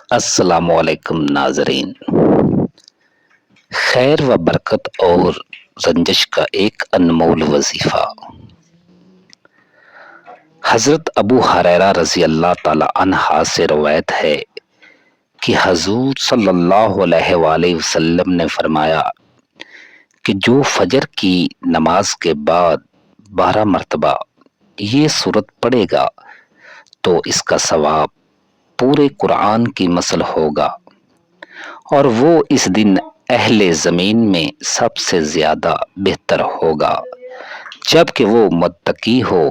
السلام علیکم ناظرین، خیر و برکت اور رنجش کا ایک انمول وظیفہ۔ حضرت ابو ہریرہ رضی اللہ تعالی عنہ سے روایت ہے کہ حضور صلی اللہ علیہ وآلہ وسلم نے فرمایا کہ جو فجر کی نماز کے بعد 12 مرتبہ یہ سورت پڑھے گا تو اس کا ثواب پورے قرآن کی مثل ہوگا، اور وہ اس دن اہل زمین میں سب سے زیادہ بہتر ہوگا جبکہ وہ متقی ہو۔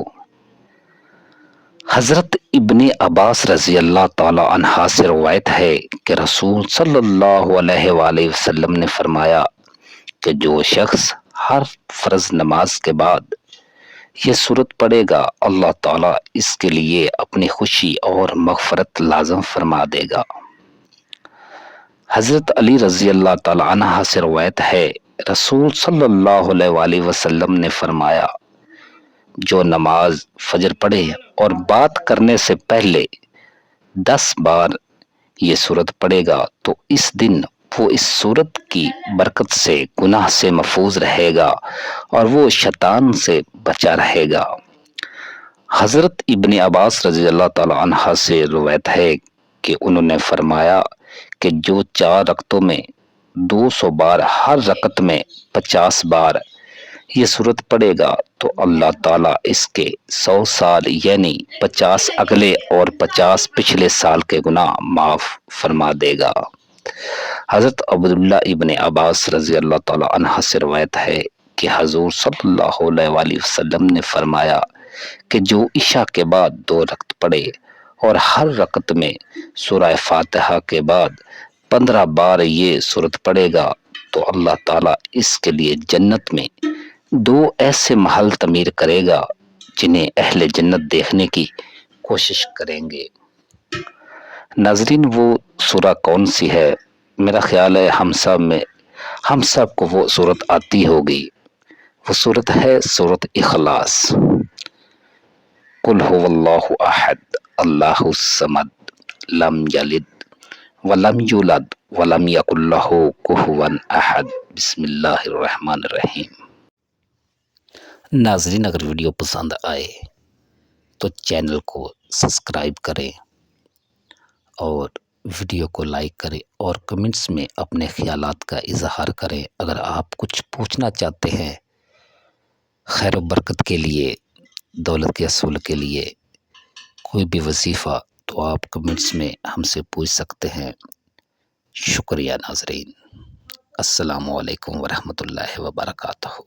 حضرت ابن عباس رضی اللہ تعالی عنہ سے روایت ہے کہ رسول صلی اللہ علیہ وآلہ وسلم نے فرمایا کہ جو شخص ہر فرض نماز کے بعد یہ سورت پڑھے گا، اللہ تعالیٰ اس کے لیے اپنی خوشی اور مغفرت لازم فرما دے گا۔ حضرت علی رضی اللہ تعالی عنہ سے روایت ہے، رسول صلی اللہ علیہ وآلہ وسلم نے فرمایا جو نماز فجر پڑھے اور بات کرنے سے پہلے 10 بار یہ سورت پڑھے گا تو اس دن وہ اس سورت کی برکت سے گناہ سے محفوظ رہے گا اور وہ شیطان سے بچا رہے گا۔ حضرت ابن عباس رضی اللہ تعالی عنہ سے روایت ہے کہ انہوں نے فرمایا کہ جو 4 رکعتوں میں 200 بار، ہر رکعت میں 50 بار یہ سورت پڑھے گا تو اللہ تعالیٰ اس کے 100 سال یعنی 50 اگلے اور 50 پچھلے سال کے گناہ معاف فرما دے گا۔ حضرت عبداللہ ابن عباس رضی اللہ تعالی عنہ سے روایت ہے کہ حضور صلی اللہ علیہ وآلہ وسلم نے فرمایا کہ جو عشاء کے بعد 2 رکعت پڑھے اور ہر رکعت میں سورہ فاتحہ کے بعد 15 بار یہ سورت پڑھے گا تو اللہ تعالیٰ اس کے لیے جنت میں 2 ایسے محل تعمیر کرے گا جنہیں اہل جنت دیکھنے کی کوشش کریں گے۔ ناظرین، وہ سورہ کون سی ہے؟ میرا خیال ہے ہم سب کو وہ سورت آتی ہوگی۔ وہ سورت ہے سورت اخلاص۔ قل هو اللہ احد اللہ الصمد لم یلد ولم یولد ولم یکن لہ کفوا احد۔ بسم اللہ الرحمن الرحیم۔ ناظرین، اگر ویڈیو پسند آئے تو چینل کو سبسکرائب کریں اور ویڈیو کو لائک کریں اور کمنٹس میں اپنے خیالات کا اظہار کریں۔ اگر آپ کچھ پوچھنا چاہتے ہیں خیر و برکت کے لیے، دولت کے حصول کے لیے، کوئی بھی وظیفہ، تو آپ کمنٹس میں ہم سے پوچھ سکتے ہیں۔ شکریہ ناظرین، السلام علیکم ورحمۃ اللہ وبرکاتہ۔